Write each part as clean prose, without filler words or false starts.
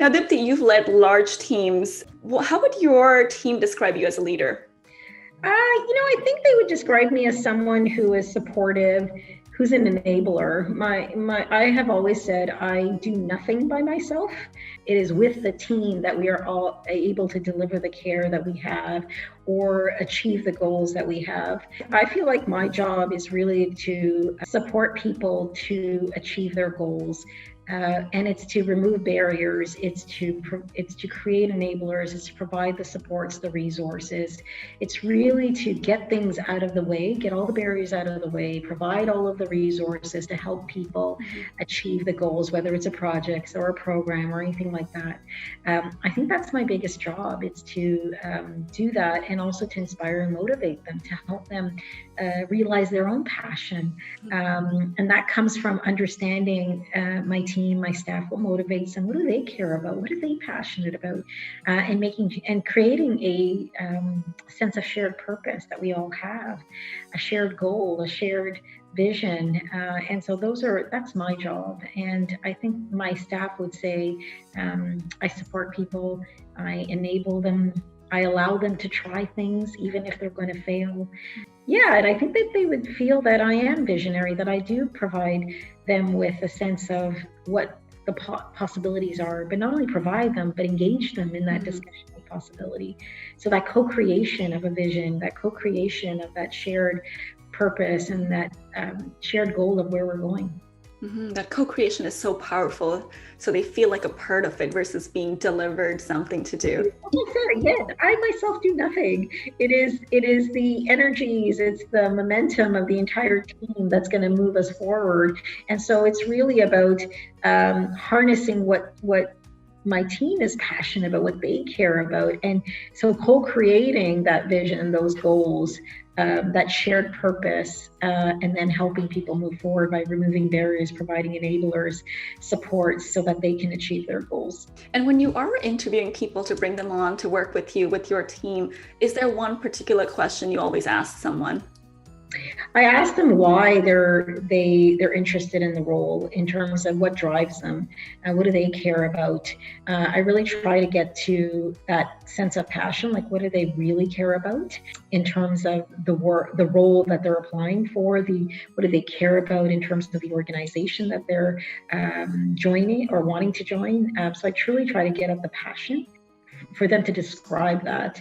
Now, Dipti, you've led large teams. How would your team describe you as a leader? I think they would describe me as someone who is supportive, who's an enabler. I have always said I do nothing by myself. It is with the team that we are all able to deliver the care that we have or achieve the goals that we have. I feel like my job is really to support people to achieve their goals. And it's to remove barriers, it's to create enablers, it's to provide the supports, the resources. It's really to get things out of the way, get all the barriers out of the way, provide all of the resources to help people achieve the goals, whether it's a project or a program or anything like that. I think that's my biggest job. It's to do that and also to inspire and motivate them, to help them realize their own passion. And that comes from understanding my team, my staff, what motivates them, what do they care about, what are they passionate about, and creating a sense of shared purpose that we all have, a shared goal, a shared vision. And so that's my job. And I think my staff would say, I support people, I enable them, I allow them to try things, even if they're going to fail. Yeah, and I think that they would feel that I am visionary, that I do provide them with a sense of what the possibilities are, but not only provide them, but engage them in that discussion of possibility. So that co-creation of a vision, that co-creation of that shared purpose and that shared goal of where we're going. That co-creation is so powerful. So they feel like a part of it versus being delivered something to do. Again, I myself do nothing. It is the energies, it's the momentum of the entire team that's going to move us forward. And so it's really about harnessing what my team is passionate about, what they care about. And so co-creating that vision, those goals, that shared purpose, and then helping people move forward by removing barriers, providing enablers, supports so that they can achieve their goals. And when you are interviewing people to bring them on to work with you, with your team, is there one particular question you always ask someone? I ask them why they're interested in the role, in terms of what drives them, what do they care about. I really try to get to that sense of passion, like what do they really care about in terms of the role that they're applying for, what do they care about in terms of the organization that they're joining or wanting to join. So I truly try to get at the passion for them to describe that.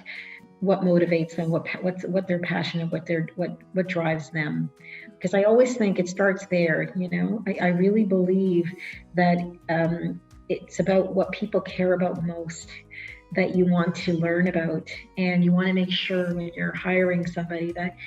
What motivates them, what they're passionate, what drives them. Because I always think it starts there, I really believe that it's about what people care about most that you want to learn about, and you want to make sure when you're hiring somebody that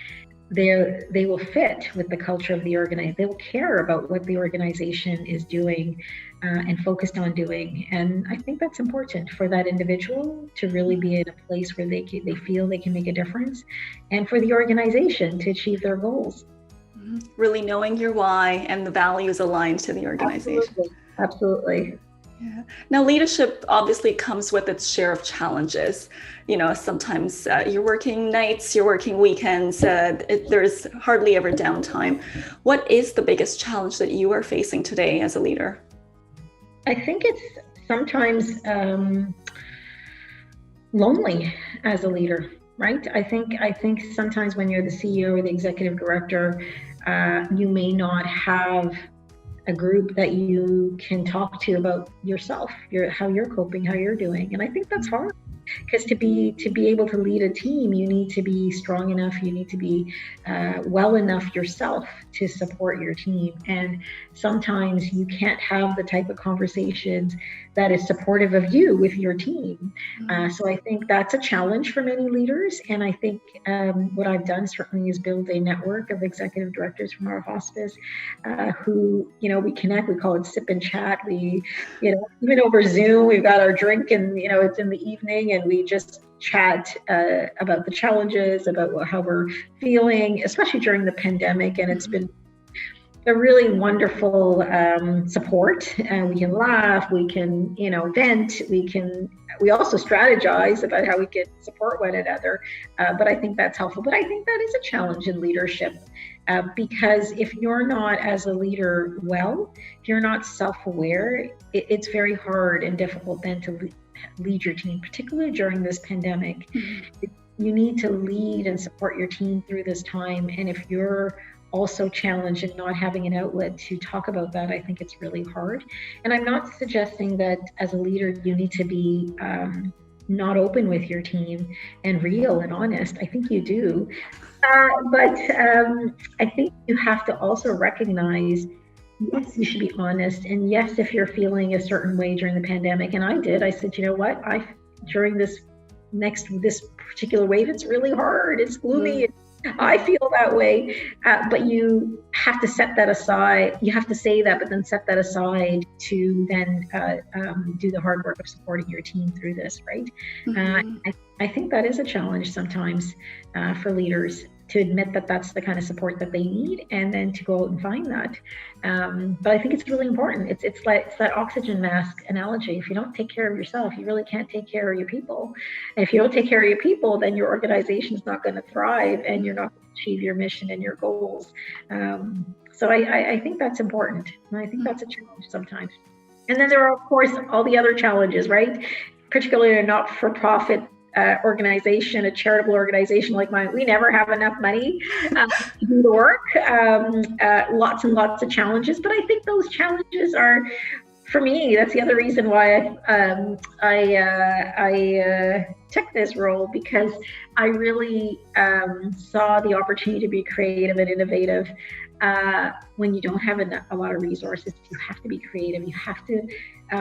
they will fit with the culture of the organization. They will care about what the organization is doing and focused on doing. And I think that's important for that individual to really be in a place where they feel they can make a difference, and for the organization to achieve their goals. Really knowing your why and the values aligned to the organization. Absolutely. Yeah. Now, leadership obviously comes with its share of challenges. Sometimes you're working nights, you're working weekends, there's hardly ever downtime. What is the biggest challenge that you are facing today as a leader? I think it's sometimes lonely as a leader, right? I think sometimes when you're the CEO or the executive director, you may not have a group that you can talk to about yourself, how you're coping, how you're doing. And I think that's hard, because to be able to lead a team, you need to be strong enough, you need to be well enough yourself to support your team. And sometimes you can't have the type of conversations that is supportive of you with your team. So I think that's a challenge for many leaders. And I think what I've done certainly is build a network of executive directors from our hospice who, we connect, we call it sip and chat. We, even over Zoom, we've got our drink and, it's in the evening and we just chat about the challenges, about how we're feeling, especially during the pandemic. And it's been a really wonderful support. We can laugh, we can, vent, we also strategize about how we can support one another. But I think that's helpful. But I think that is a challenge in leadership, Because if you're not, as a leader, if you're not self-aware, it's very hard and difficult then to lead your team, particularly during this pandemic. You need to lead and support your team through this time. And if you're also challenged and not having an outlet to talk about that, I think it's really hard. And I'm not suggesting that as a leader, you need to be not open with your team and real and honest. I think you do. But I think you have to also recognize, yes, you should be honest. And yes, if you're feeling a certain way during the pandemic, and I said, you know what, during this particular wave, it's really hard, it's gloomy, I feel that way, but you have to set that aside. You have to say that, but then set that aside to then do the hard work of supporting your team through this, right? I think that is a challenge sometimes for leaders, to admit that that's the kind of support that they need, and then to go out and find that. But I think it's really important. It's that oxygen mask analogy. If you don't take care of yourself, you really can't take care of your people. And if you don't take care of your people, then your organization is not going to thrive, and you're not going to achieve your mission and your goals. So I think that's important. And I think that's a challenge sometimes. And then there are, of course, all the other challenges, right? Particularly a not-for-profit organization, a charitable organization like mine, we never have enough money to do the work. Lots and lots of challenges, but I think those challenges are, for me, that's the other reason why I took this role, because I really saw the opportunity to be creative and innovative. When you don't have a lot of resources, you have to be creative. You have to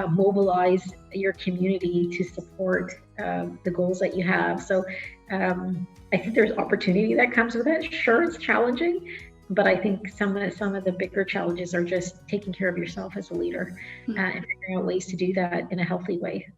mobilize your community to support the goals that you have. So I think there's opportunity that comes with it. Sure, it's challenging, but I think some of the bigger challenges are just taking care of yourself as a leader and figuring out ways to do that in a healthy way.